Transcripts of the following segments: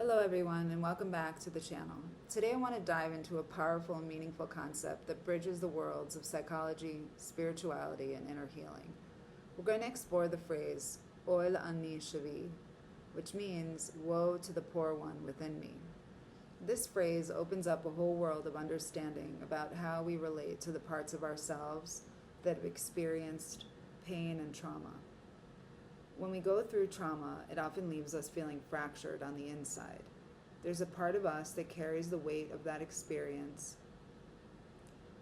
Hello everyone and welcome back to the channel. Today I want to dive into a powerful and meaningful concept that bridges the worlds of psychology, spirituality, and inner healing. We're going to explore the phrase Oil Anni Shavi, which means woe to the poor one within me. This phrase opens up a whole world of understanding about how we relate to the parts of ourselves that have experienced pain and trauma. When we go through trauma, it often leaves us feeling fractured on the inside. There's a part of us that carries the weight of that experience,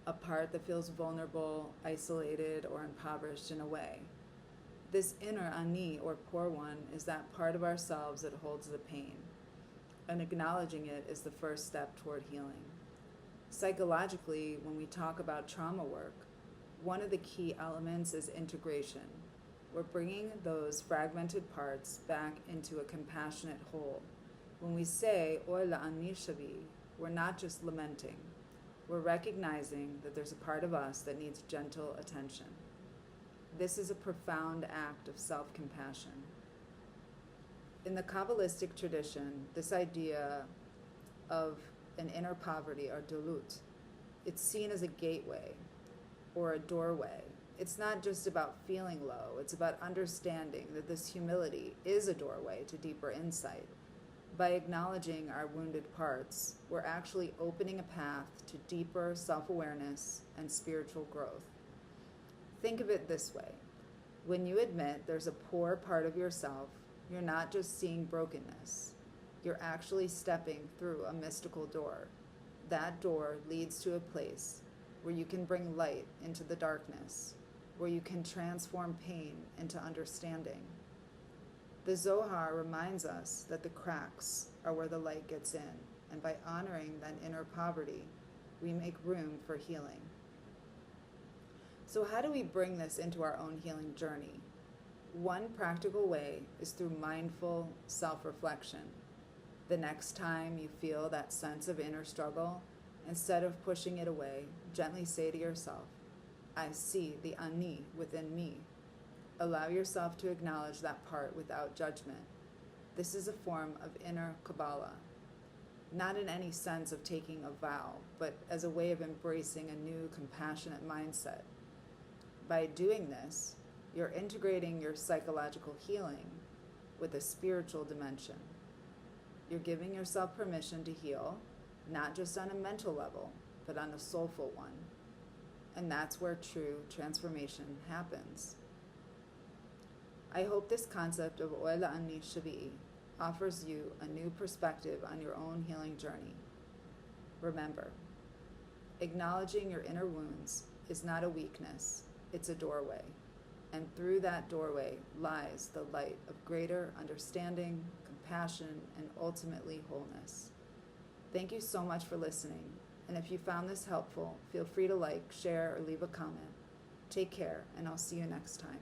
a part that feels vulnerable, isolated, or impoverished in a way. This inner ani, or poor one, is that part of ourselves that holds the pain, and acknowledging it is the first step toward healing. Psychologically, when we talk about trauma work, one of the key elements is integration. We're bringing those fragmented parts back into a compassionate whole. When we say, Oila Anni Shavi, we're not just lamenting. We're recognizing that there's a part of us that needs gentle attention. This is a profound act of self-compassion. In the Kabbalistic tradition, this idea of an inner poverty, or dulut, it's seen as a gateway or a doorway. It's not just about feeling low, it's about understanding that this humility is a doorway to deeper insight. By acknowledging our wounded parts, we're actually opening a path to deeper self-awareness and spiritual growth. Think of it this way. When you admit there's a poor part of yourself, you're not just seeing brokenness. You're actually stepping through a mystical door. That door leads to a place where you can bring light into the darkness, where you can transform pain into understanding. The Zohar reminds us that the cracks are where the light gets in, and by honoring that inner poverty, we make room for healing. So how do we bring this into our own healing journey? One practical way is through mindful self-reflection. The next time you feel that sense of inner struggle, instead of pushing it away, gently say to yourself, I see the ani within me. Allow yourself to acknowledge that part without judgment. This is a form of inner Kabbalah, not in any sense of taking a vow, but as a way of embracing a new compassionate mindset. By doing this, you're integrating your psychological healing with a spiritual dimension. You're giving yourself permission to heal, not just on a mental level, but on a soulful one. And that's where true transformation happens. I hope this concept of Oila Anni Shavi offers you a new perspective on your own healing journey. Remember, acknowledging your inner wounds is not a weakness, it's a doorway. And through that doorway lies the light of greater understanding, compassion, and ultimately wholeness. Thank you so much for listening. And if you found this helpful, feel free to like, share, or leave a comment. Take care, and I'll see you next time.